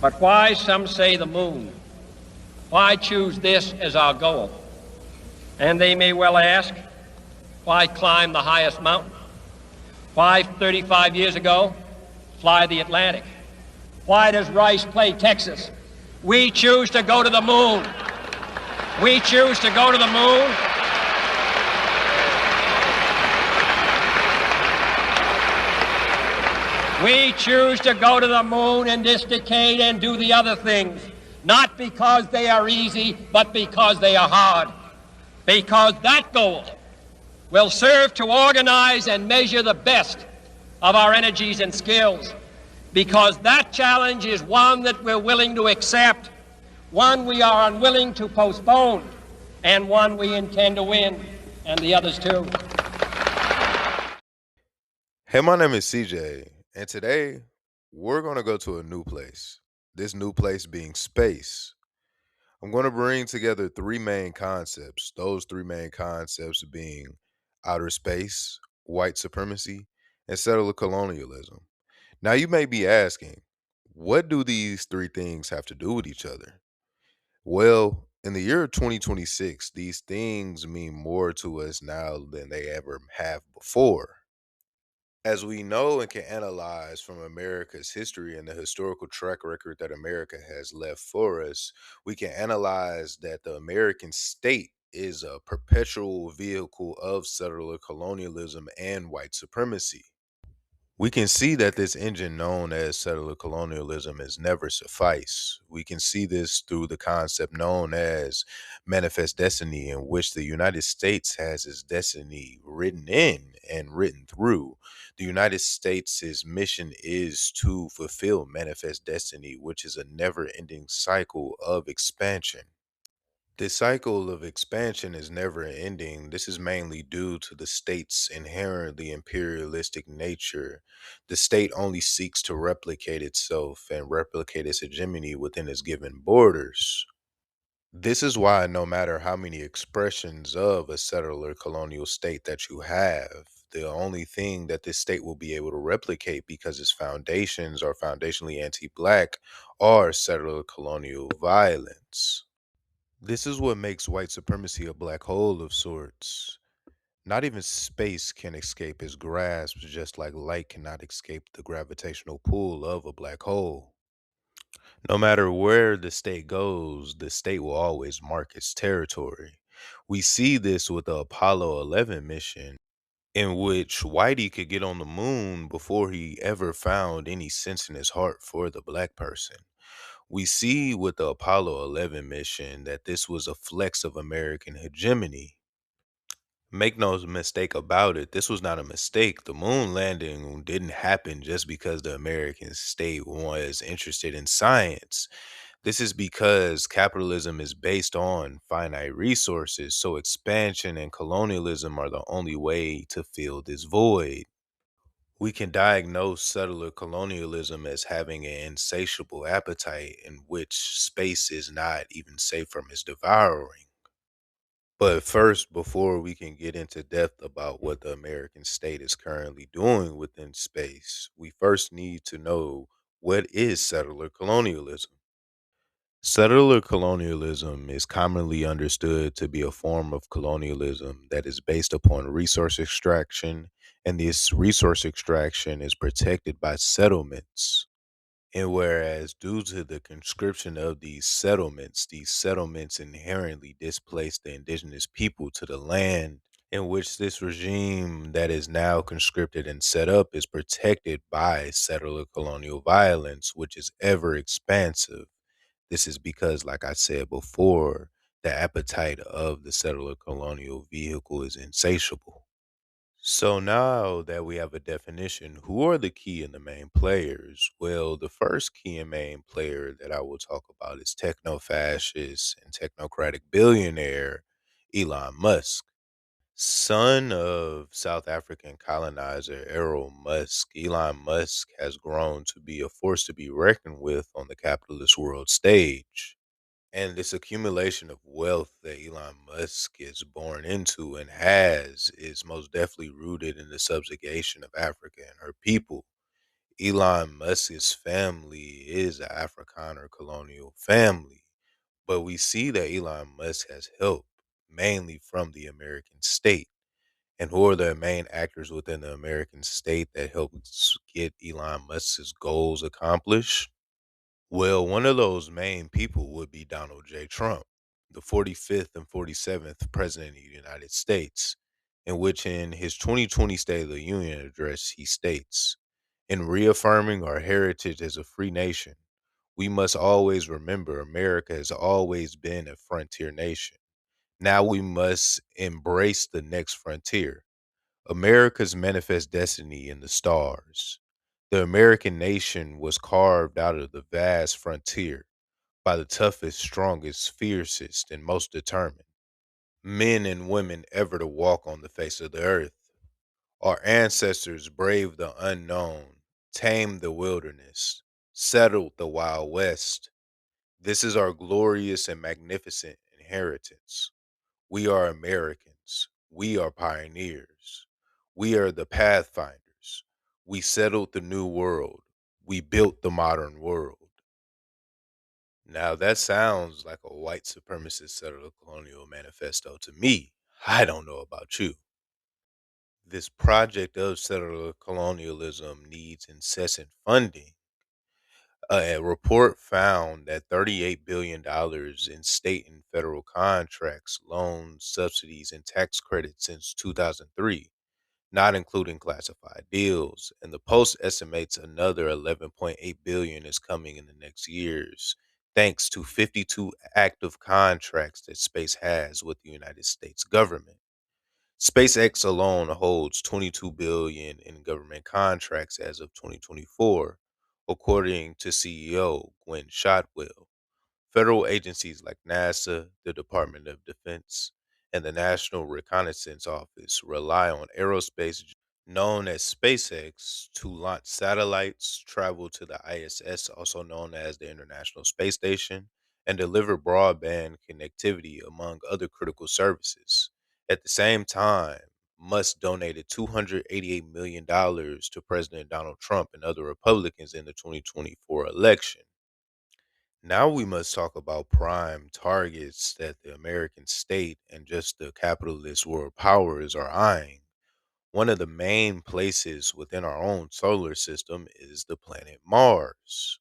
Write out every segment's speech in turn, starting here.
But why, some say, the moon? Why choose this as our goal? And they may well ask, why climb the highest mountain? Why, 35 years ago, fly the Atlantic? Why does Rice play Texas? We choose to go to the moon. We choose to go to the moon. We choose to go to the moon in this decade and do the other things, not because they are easy, but because they are hard. Because that goal will serve to organize and measure the best of our energies and skills. Because that challenge is one that we're willing to accept, one we are unwilling to postpone, and one we intend to win, and the others too. Hey, my name is CJ, and today we're going to go to a new place. This new place being space. I'm going to bring together three main concepts. Those three main concepts being outer space, white supremacy, and settler colonialism. Now, you may be asking, what do these three things have to do with each other? Well, in the year 2026, these things mean more to us now than they ever have before. As we know and can analyze from America's history and the historical track record that America has left for us, we can analyze that the American state is a perpetual vehicle of settler colonialism and white supremacy. We can see that this engine known as settler colonialism has never sufficed. We can see this through the concept known as manifest destiny, in which the United States has its destiny written in and written through. The United States' mission is to fulfill manifest destiny, which is a never ending cycle of expansion. This cycle of expansion is never ending. This is mainly due to the state's inherently imperialistic nature. The state only seeks to replicate itself and replicate its hegemony within its given borders. This is why, no matter how many expressions of a settler colonial state that you have, the only thing that this state will be able to replicate, because its foundations are foundationally anti black, are settler colonial violence. This is what makes white supremacy a black hole of sorts. Not even space can escape its grasp, just like light cannot escape the gravitational pull of a black hole. No matter where the state goes, the state will always mark its territory. We see this with the Apollo 11 mission, in which Whitey could get on the moon before he ever found any sense in his heart for the black person. We see with the Apollo 11 mission that this was a flex of American hegemony. Make no mistake about it, this was not a mistake. The moon landing didn't happen just because the American state was interested in science. This is because capitalism is based on finite resources, so expansion and colonialism are the only way to fill this void. We can diagnose settler colonialism as having an insatiable appetite in which space is not even safe from its devouring. But first, before we can get into depth about what the American state is currently doing within space, we first need to know, what is settler colonialism? Settler colonialism is commonly understood to be a form of colonialism that is based upon resource extraction, and this resource extraction is protected by settlements. And whereas, due to the conscription of these settlements inherently displace the indigenous people to the land, in which this regime that is now conscripted and set up is protected by settler colonial violence, which is ever expansive. This is because, like I said before, the appetite of the settler colonial vehicle is insatiable. So now that we have a definition, who are the key and the main players? Well, the first key and main player that I will talk about is techno-fascist and technocratic billionaire Elon Musk. Son of South African colonizer Errol Musk, Elon Musk has grown to be a force to be reckoned with on the capitalist world stage. And this accumulation of wealth that Elon Musk is born into and has is most definitely rooted in the subjugation of Africa and her people. Elon Musk's family is an Afrikaner colonial family, but we see that Elon Musk has help mainly from the American state. And who are the main actors within the American state that helps get Elon Musk's goals accomplished? Well, one of those main people would be Donald J. Trump, the 45th and 47th President of the United States, in which in his 2020 State of the Union address he states, in reaffirming our heritage as a free nation, we must always remember America has always been a frontier nation. Now we must embrace the next frontier. America's manifest destiny in the stars. The American nation was carved out of the vast frontier by the toughest, strongest, fiercest, and most determined men and women ever to walk on the face of the earth. Our ancestors braved the unknown, tamed the wilderness, settled the Wild West. This is our glorious and magnificent inheritance. We are Americans. We are pioneers. We are the pathfinders. We settled the new world. We built the modern world. Now, that sounds like a white supremacist settler colonial manifesto to me. I don't know about you. This project of settler colonialism needs incessant funding. A report found that $38 billion in state and federal contracts, loans, subsidies, and tax credits since 2003, not including classified deals. And the Post estimates another 11.8 billion is coming in the next years, thanks to 52 active contracts that space has with the United States government. SpaceX alone holds 22 billion in government contracts as of 2024, according to CEO Gwen Shotwell. Federal agencies like NASA, the Department of Defense, and the National Reconnaissance Office rely on aerospace known as SpaceX to launch satellites, travel to the ISS, also known as the International Space Station, and deliver broadband connectivity, among other critical services. At the same time, Musk donated $288 million to President Donald Trump and other Republicans in the 2024 election. Now we must talk about prime targets that the American state and just the capitalist world powers are eyeing. One of the main places within our own solar system is the planet Mars.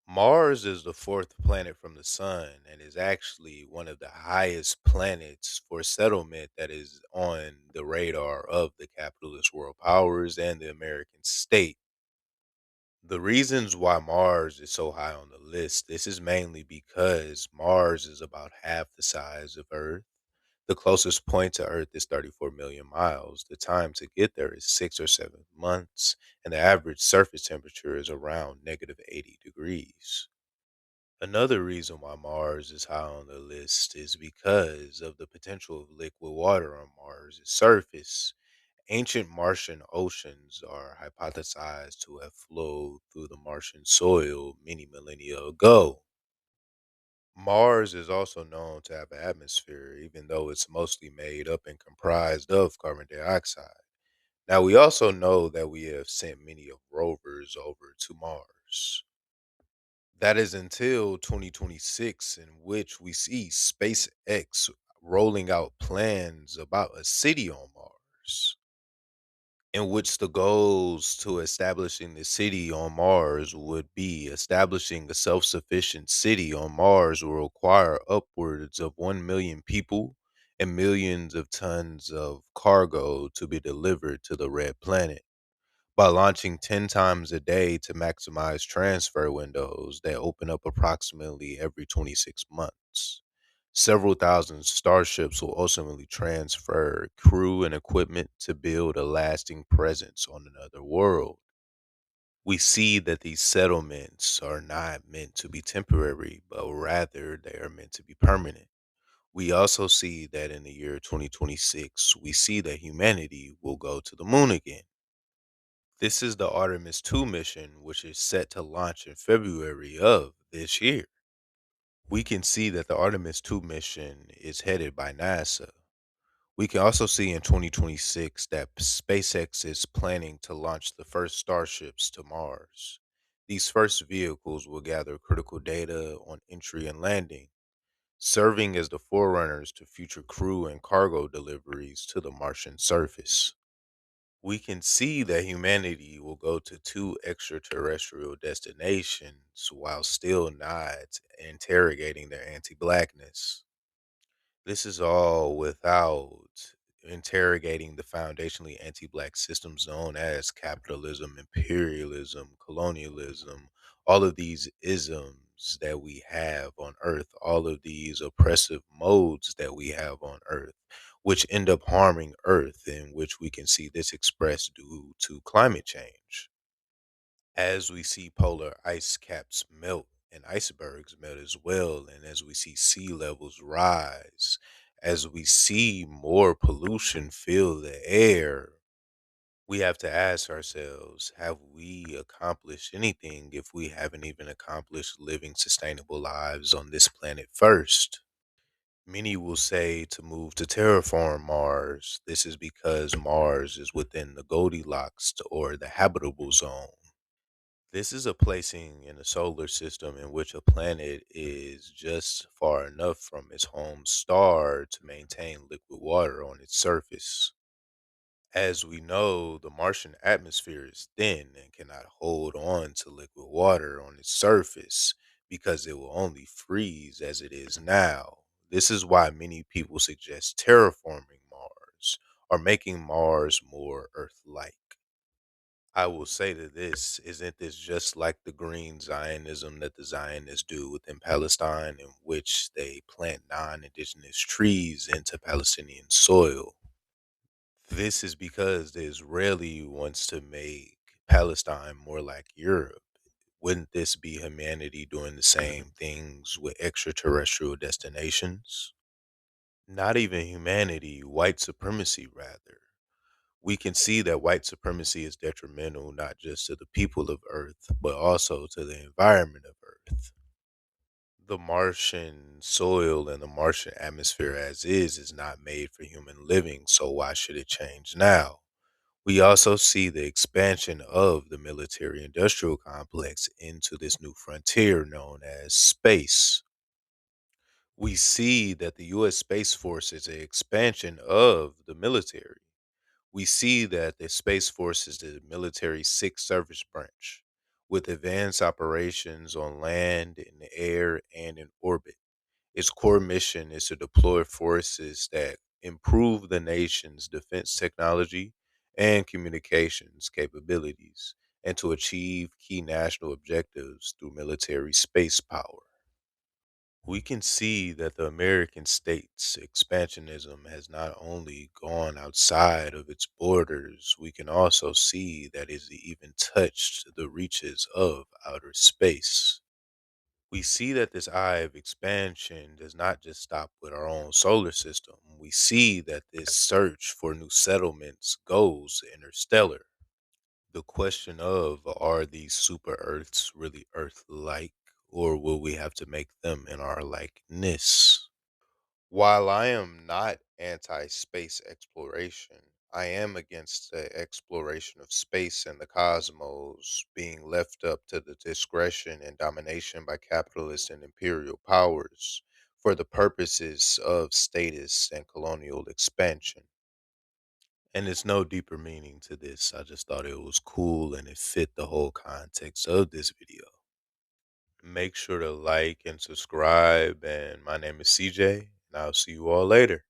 Mars is the fourth planet from the sun and is actually one of the highest planets for settlement that is on the radar of the capitalist world powers and the American state. The reasons why Mars is so high on the list, this is mainly because Mars is about half the size of Earth. The closest point to Earth is 34 million miles. The time to get there is 6 or 7 months, and the average surface temperature is around negative 80 degrees. Another reason why Mars is high on the list is because of the potential of liquid water on Mars' surface. Ancient Martian oceans are hypothesized to have flowed through the Martian soil many millennia ago. Mars is also known to have an atmosphere, even though it's mostly made up and comprised of carbon dioxide. Now, we also know that we have sent many of rovers over to Mars. That is until 2026, in which we see SpaceX rolling out plans about a city on Mars, in which the goals to establishing the city on Mars would be establishing a self sufficient city on Mars will require upwards of 1 million people and millions of tons of cargo to be delivered to the red planet. By launching 10 times a day to maximize transfer windows that open up approximately every 26 months. Several thousand starships will ultimately transfer crew and equipment to build a lasting presence on another world. We see that these settlements are not meant to be temporary, but rather they are meant to be permanent. We also see that in the year 2026, we see that humanity will go to the moon again. This is the Artemis 2 mission, which is set to launch in February of this year. We can see that the Artemis 2 mission is headed by NASA. We can also see in 2026 that SpaceX is planning to launch the first starships to Mars. These first vehicles will gather critical data on entry and landing, serving as the forerunners to future crew and cargo deliveries to the Martian surface. We can see that humanity will go to two extraterrestrial destinations while still not interrogating their anti blackness. This is all without interrogating the foundationally anti black systems known as capitalism, imperialism, colonialism, all of these isms that we have on earth, all of these oppressive modes that we have on earth, which end up harming earth, in which we can see this expressed due to climate change. As we see polar ice caps melt and icebergs melt as well, and as we see sea levels rise, as we see more pollution fill the air, we have to ask ourselves, have we accomplished anything if we haven't even accomplished living sustainable lives on this planet first? Many will say to move to terraform Mars. This is because Mars is within the Goldilocks or the habitable zone. This is a placing in a solar system in which a planet is just far enough from its home star to maintain liquid water on its surface. As we know, the Martian atmosphere is thin and cannot hold on to liquid water on its surface because it will only freeze as it is now. This is why many people suggest terraforming Mars or making Mars more Earth like. I will say to this, isn't this just like the green Zionism that the Zionists do within Palestine, in which they plant non indigenous trees into Palestinian soil? This is because the Israeli wants to make Palestine more like Europe. Wouldn't this be humanity doing the same things with extraterrestrial destinations? Not even humanity, white supremacy, rather. We can see that white supremacy is detrimental not just to the people of Earth, but also to the environment of Earth. The Martian soil and the Martian atmosphere as is not made for human living, so why should it change now? We also see the expansion of the military industrial complex into this new frontier known as space. We see that the US Space Force is an expansion of the military. We see that the Space Force is the military's sixth service branch, with advanced operations on land, in the air, and in orbit. Its core mission is to deploy forces that improve the nation's defense technology and communications capabilities, and to achieve key national objectives through military space power. We can see that the American state's expansionism has not only gone outside of its borders, we can also see that it's even touched the reaches of outer space. We see that this eye of expansion does not just stop with our own solar system. We see that this search for new settlements goes interstellar. The question of, are these super Earths really Earth like, or will we have to make them in our likeness? While I am not anti space exploration, I am against the exploration of space and the cosmos being left up to the discretion and domination by capitalist and imperial powers for the purposes of status and colonial expansion. And it's no deeper meaning to this. I just thought it was cool and it fit the whole context of this video. Make sure to like and subscribe. And my name is CJ, and I'll see you all later.